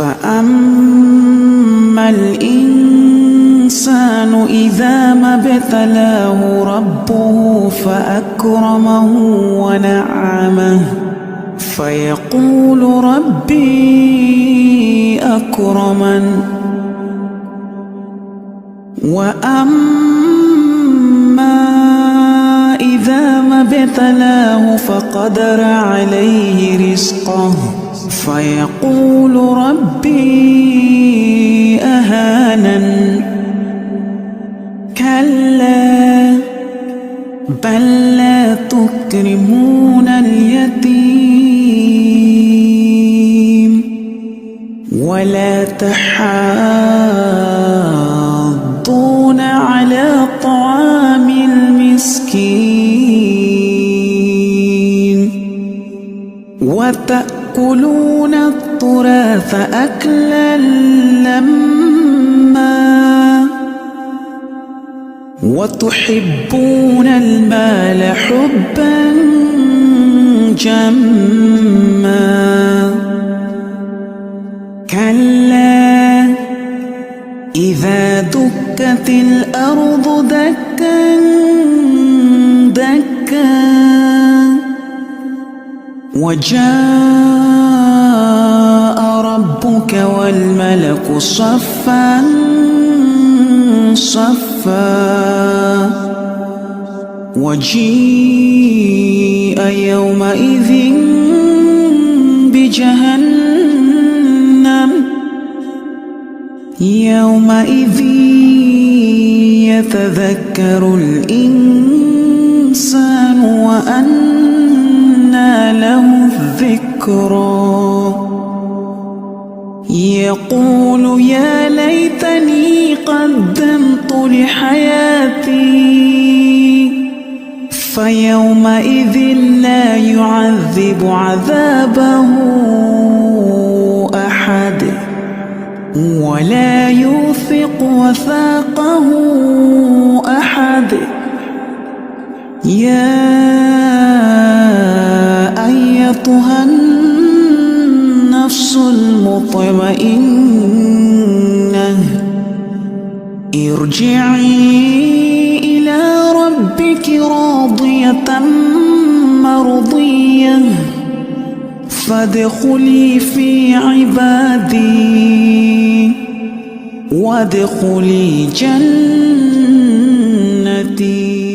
فأما الإنسان إذا ما ابتلاه ربه فأكرمه ونعمه فيقول ربي أكرمن. وأما إذا ما ابتلاه فقدر عليه رزقه فيقول ربي أهانن. كلا بل لا تكرمون اليتيم ولا تحاضون على طعام المسكين وتأكلون التراث أكلا لما وتحبون المال حبا جما. كلا إذا دكت الأرض دكا دكا وجاء ربك والملك صفا صفا وجيء يومئذ بجهنم يومئذ يتذكر الإنسان وأنى له الذكرى يقول يا ليتني قدمت لحياتي فيومئذ لا يعذب عذابه أحد ولا يوثق وثاقه أحد. يا أيتها النفس المطمئنة ارجعي إلى ربك راضية مرضية فادخلي في عبادي وادخلي جنتي.